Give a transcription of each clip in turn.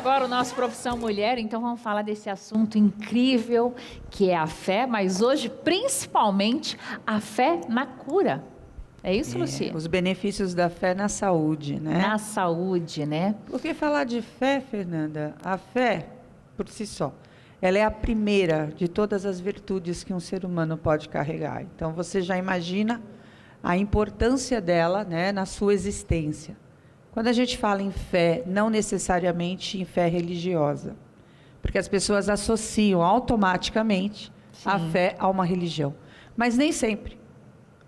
agora o nosso Profissão Mulher, então vamos falar desse assunto incrível que é a fé, mas hoje principalmente a fé na cura. É isso, Lucia? Os benefícios da fé na saúde, né? Na saúde, né? Porque falar de fé, Fernanda, a fé, por si só, ela é a primeira de todas as virtudes que um ser humano pode carregar. Então, você já imagina a importância dela, né, na sua existência. Quando a gente fala em fé, não necessariamente em fé religiosa, porque as pessoas associam automaticamente a fé a uma religião, mas nem sempre.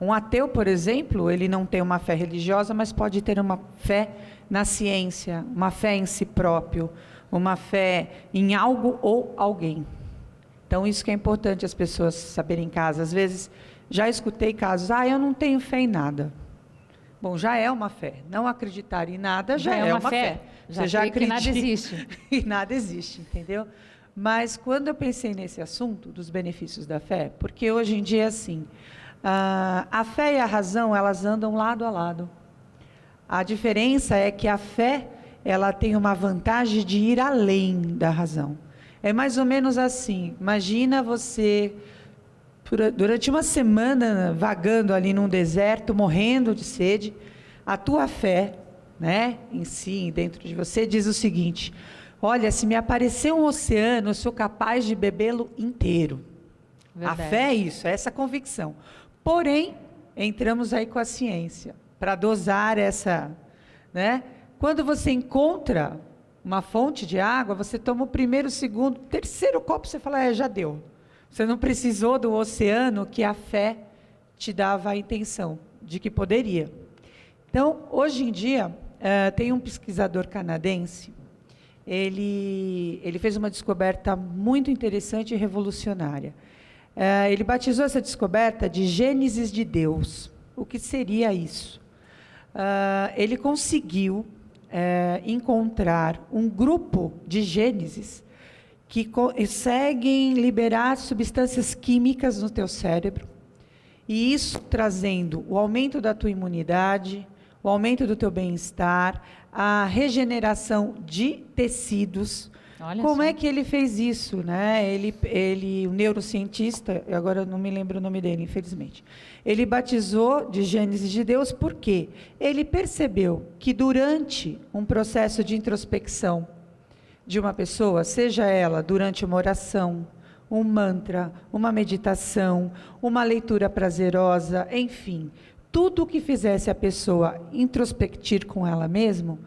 Um ateu, por exemplo, ele não tem uma fé religiosa, mas pode ter uma fé na ciência, uma fé em si próprio, uma fé em algo ou alguém. Então, isso que é importante as pessoas saberem em casa. Às vezes, já escutei casos, eu não tenho fé em nada. Bom, já é uma fé. Não acreditar em nada já é uma fé. Você já acredita que nada existe. E nada existe, entendeu? Mas quando eu pensei nesse assunto dos benefícios da fé, porque hoje em dia é assim, a fé e a razão, elas andam lado a lado. A diferença é que a fé, ela tem uma vantagem de ir além da razão. É mais ou menos assim, imagina você, durante uma semana, vagando ali num deserto, morrendo de sede, a tua fé, né, em si, dentro de você, diz o seguinte: olha, se me aparecer um oceano, eu sou capaz de bebê-lo inteiro. Verdade. A fé é isso, é essa convicção. Porém, entramos aí com a ciência, para dosar essa, né? Quando você encontra uma fonte de água, você toma o primeiro, o segundo, o terceiro copo, você fala, já deu. Você não precisou do oceano que a fé te dava a intenção de que poderia. Então, hoje em dia, tem um pesquisador canadense, ele fez uma descoberta muito interessante e revolucionária. Ele batizou essa descoberta de Gênesis de Deus. O que seria isso? Ele conseguiu encontrar um grupo de Gênesis que conseguem liberar substâncias químicas no teu cérebro, e isso trazendo o aumento da tua imunidade, o aumento do teu bem-estar, a regeneração de tecidos. Olha Como só. É que ele fez isso, né? O neurocientista, agora eu não me lembro o nome dele, infelizmente, ele batizou de Gênesis de Deus porque ele percebeu que durante um processo de introspecção de uma pessoa, seja ela durante uma oração, um mantra, uma meditação, uma leitura prazerosa, enfim, tudo que fizesse a pessoa introspectir com ela mesma,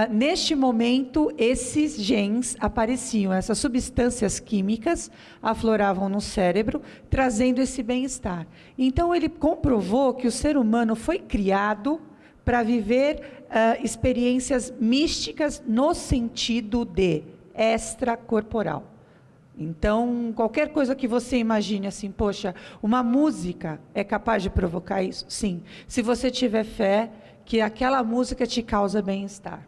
neste momento, esses genes apareciam, essas substâncias químicas afloravam no cérebro, trazendo esse bem-estar. Então, ele comprovou que o ser humano foi criado para viver experiências místicas no sentido de extracorporal. Então, qualquer coisa que você imagine assim, poxa, uma música é capaz de provocar isso? Sim, se você tiver fé que aquela música te causa bem-estar.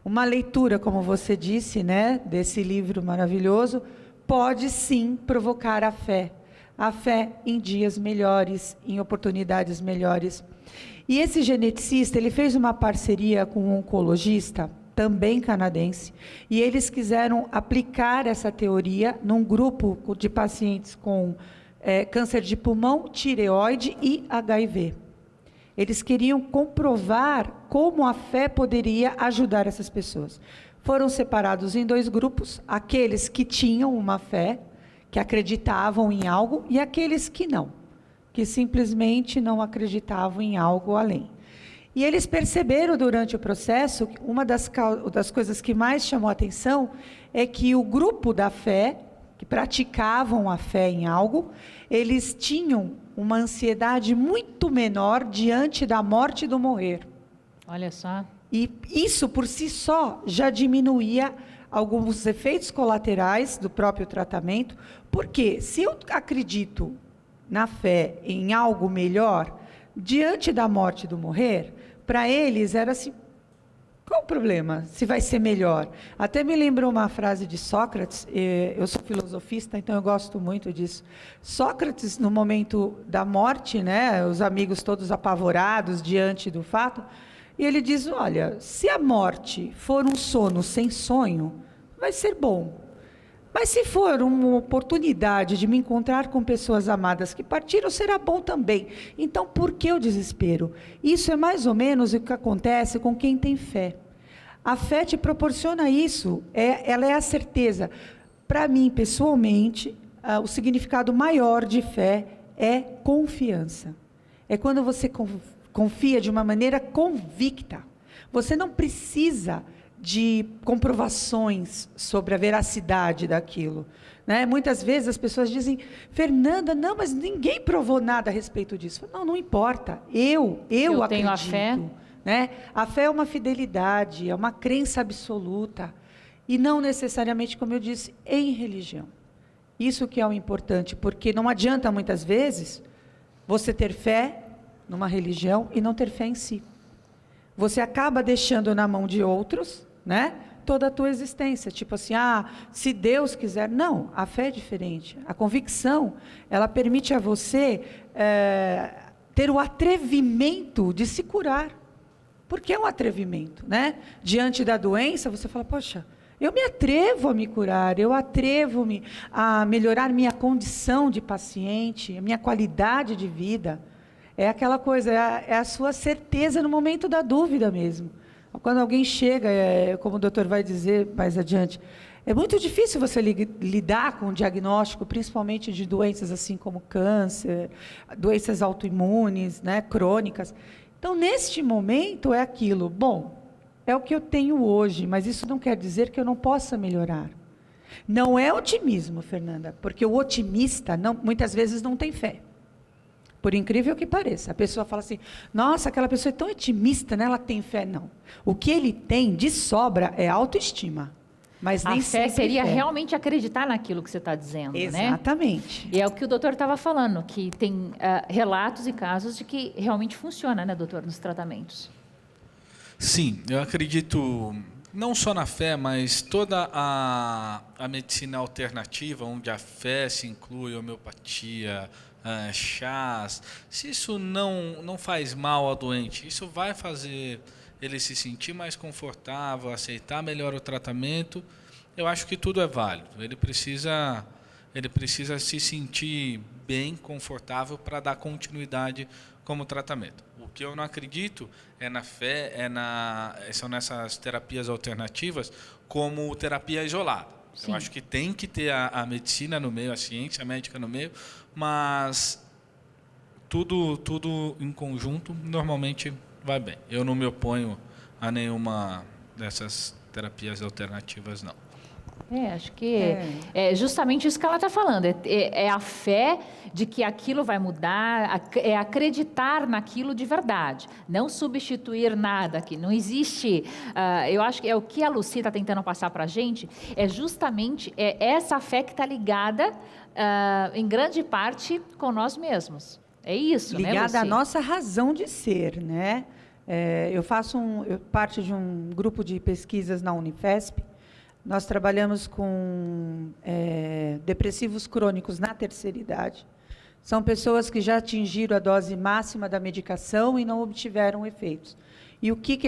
Uma leitura, como você disse, né, desse livro maravilhoso, pode sim provocar a fé em dias melhores, em oportunidades melhores. E esse geneticista, ele fez uma parceria com um oncologista, também canadense, e eles quiseram aplicar essa teoria num grupo de pacientes com câncer de pulmão, tireoide e HIV. Eles queriam comprovar como a fé poderia ajudar essas pessoas. Foram separados em 2 grupos, aqueles que tinham uma fé, que acreditavam em algo, e aqueles que não, que simplesmente não acreditavam em algo além. E eles perceberam durante o processo, uma das coisas que mais chamou a atenção, é que o grupo da fé, que praticavam a fé em algo, eles tinham uma ansiedade muito menor diante da morte e do morrer. Olha só. E isso, por si só, já diminuía alguns efeitos colaterais do próprio tratamento, porque se eu acredito na fé em algo melhor, diante da morte e do morrer, para eles era assim, qual o problema? Se vai ser melhor. Até me lembrou uma frase de Sócrates, eu sou filosofista, então eu gosto muito disso. Sócrates, no momento da morte, né, os amigos todos apavorados diante do fato, E ele diz, olha, se a morte for um sono sem sonho, vai ser bom. Mas se for uma oportunidade de me encontrar com pessoas amadas que partiram, será bom também. Então, por que o desespero? Isso é mais ou menos o que acontece com quem tem fé. A fé te proporciona isso, ela é a certeza. Para mim, pessoalmente, o significado maior de fé é confiança. É quando você confia de uma maneira convicta. Você não precisa de comprovações sobre a veracidade daquilo, né? Muitas vezes as pessoas dizem, Fernanda, não, mas ninguém provou nada a respeito disso. Não, não importa, eu tenho acredito, a fé. né? A fé é uma fidelidade, é uma crença absoluta, e não necessariamente, como eu disse, em religião. Isso que é o importante, porque não adianta muitas vezes você ter fé numa religião e não ter fé em si. Você acaba deixando na mão de outros, né, toda a tua existência, tipo assim, se Deus quiser. Não, a fé é diferente. A convicção, ela permite a você ter o atrevimento de se curar. Porque é um atrevimento, né? Diante da doença, você fala, poxa, eu me atrevo a me curar, eu atrevo-me a melhorar minha condição de paciente, a minha qualidade de vida. É aquela coisa, é a sua certeza no momento da dúvida mesmo. Quando alguém chega, como o doutor vai dizer mais adiante, é muito difícil você lidar com o diagnóstico, principalmente de doenças assim como câncer, doenças autoimunes, né, crônicas. Então, neste momento, é aquilo, bom, é o que eu tenho hoje, mas isso não quer dizer que eu não possa melhorar. Não é otimismo, Fernanda, porque o otimista muitas vezes não tem fé. Por incrível que pareça, a pessoa fala assim, nossa, aquela pessoa é tão otimista, né? Ela tem fé. Não. O que ele tem de sobra é autoestima. Mas nem a fé seria fé. Realmente acreditar naquilo que você está dizendo, né? Exatamente. E é o que o doutor estava falando, que tem relatos e casos de que realmente funciona, né, doutor, nos tratamentos. Sim, eu acredito não só na fé, mas toda a medicina alternativa, onde a fé se inclui homeopatia, chás, se isso não faz mal ao doente, isso vai fazer ele se sentir mais confortável, aceitar melhor o tratamento, eu acho que tudo é válido. Ele precisa se sentir bem, confortável para dar continuidade como tratamento. O que eu não acredito é na fé, são nessas terapias alternativas como terapia isolada. Sim. Eu acho que tem que ter a medicina no meio, a ciência médica no meio, mas tudo em conjunto normalmente vai bem. Eu não me oponho a nenhuma dessas terapias alternativas, não. Acho que é justamente isso que ela está falando. É a fé de que aquilo vai mudar, é acreditar naquilo de verdade. Não substituir nada aqui. Não existe... eu acho que é o que a Lucy está tentando passar para a gente, é justamente essa fé que está ligada, em grande parte, com nós mesmos. É isso, né, Lucy? Ligada à nossa razão de ser, né? Eu parte de um grupo de pesquisas na Unifesp. Nós trabalhamos com depressivos crônicos na terceira idade. São pessoas que já atingiram a dose máxima da medicação e não obtiveram efeitos. E o que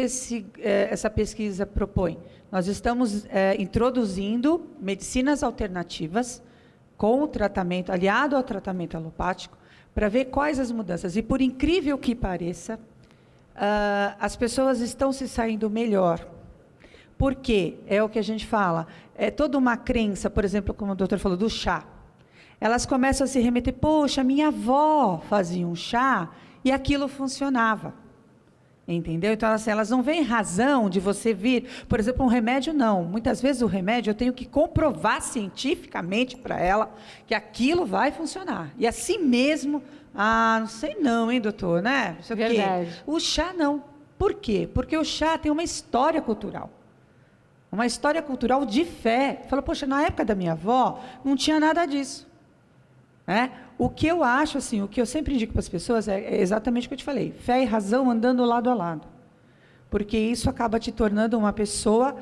essa pesquisa propõe? Nós estamos introduzindo medicinas alternativas com o tratamento, aliado ao tratamento alopático, para ver quais as mudanças. E, por incrível que pareça, as pessoas estão se saindo melhor. Por quê? É o que a gente fala. É toda uma crença, por exemplo, como o doutor falou, do chá. Elas começam a se remeter, poxa, minha avó fazia um chá e aquilo funcionava. Entendeu? Então, assim, elas não veem razão de você vir... Por exemplo, um remédio, não. Muitas vezes o remédio eu tenho que comprovar cientificamente para ela que aquilo vai funcionar. E assim mesmo, não sei não, hein, doutor, né? Isso aqui. Verdade. O chá, não. Por quê? Porque o chá tem uma história cultural. Uma história cultural de fé. Fala, poxa, na época da minha avó, não tinha nada disso. O que eu acho, assim, o que eu sempre indico para as pessoas é exatamente o que eu te falei. Fé e razão andando lado a lado. Porque isso acaba te tornando uma pessoa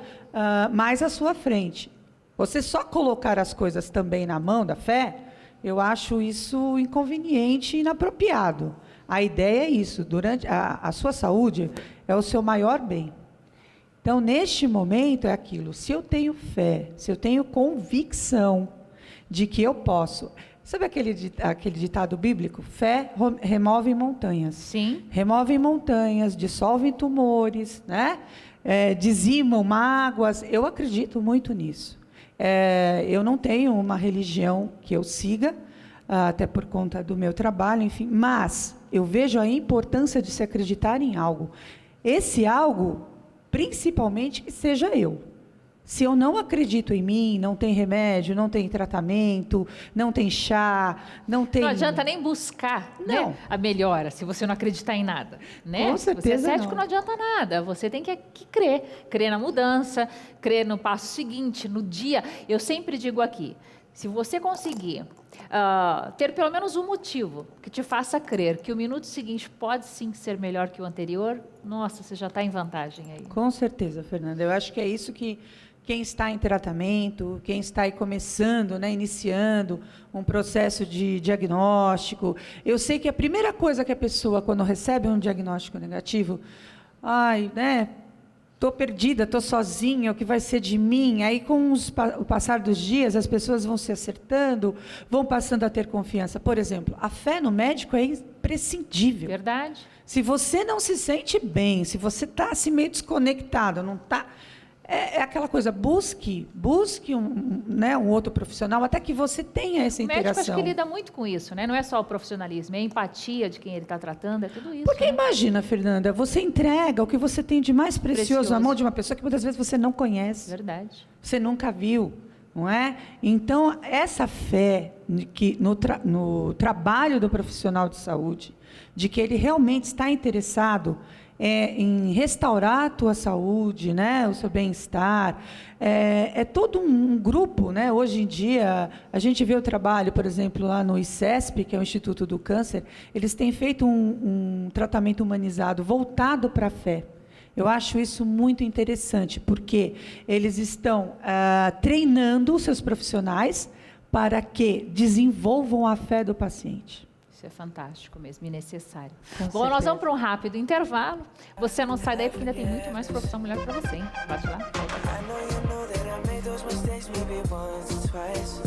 mais à sua frente. Você só colocar as coisas também na mão da fé, eu acho isso inconveniente e inapropriado. A ideia é isso, durante a sua saúde é o seu maior bem. Então, neste momento é aquilo, se eu tenho fé, se eu tenho convicção de que eu posso... Sabe aquele ditado bíblico? Fé remove montanhas. Sim. Remove montanhas, dissolve tumores, né? Dizimam mágoas. Eu acredito muito nisso. Eu não tenho uma religião que eu siga, até por conta do meu trabalho, enfim, mas eu vejo a importância de se acreditar em algo. Esse algo, principalmente, que seja eu. Se eu não acredito em mim, não tem remédio, não tem tratamento, não tem chá, não tem... Não adianta nem buscar, né, a melhora, se você não acreditar em nada. Né? Com certeza você é cético, não adianta nada. Você tem que crer. Crer na mudança, crer no passo seguinte, no dia. Eu sempre digo aqui, se você conseguir ter pelo menos um motivo que te faça crer que o minuto seguinte pode sim ser melhor que o anterior, nossa, você já está em vantagem aí. Com certeza, Fernanda. Eu acho que é isso que quem está em tratamento, quem está aí começando, né, iniciando um processo de diagnóstico, eu sei que a primeira coisa que a pessoa, quando recebe um diagnóstico negativo, estou perdida, estou sozinha, o que vai ser de mim? Aí, com o passar dos dias, as pessoas vão se acertando, vão passando a ter confiança. Por exemplo, a fé no médico é imprescindível. Verdade. Se você não se sente bem, se você está assim, meio desconectado, não está... É aquela coisa, busque um outro profissional, até que você tenha essa interação. O médico acho que lida muito com isso, né? Não é só o profissionalismo, é a empatia de quem ele está tratando, é tudo isso. Porque né? imagina, Fernanda, você entrega o que você tem de mais precioso na mão de uma pessoa que muitas vezes você não conhece. Verdade. Você nunca viu, não é? Então, essa fé que no trabalho do profissional de saúde, de que ele realmente está interessado em restaurar a tua saúde, né, o seu bem-estar, é todo um grupo, né? Hoje em dia a gente vê o trabalho, por exemplo, lá no ICESP, que é o Instituto do Câncer, eles têm feito um tratamento humanizado voltado para a fé. Eu acho isso muito interessante, porque eles estão treinando os seus profissionais para que desenvolvam a fé do paciente. Isso é fantástico mesmo e necessário. Com Bom, certeza. nós vamos para um rápido intervalo. Você não sai daí porque ainda tem muito mais Profissão Mulher para você, hein? Bate lá. I know you know that I made those mistakes maybe once or twice.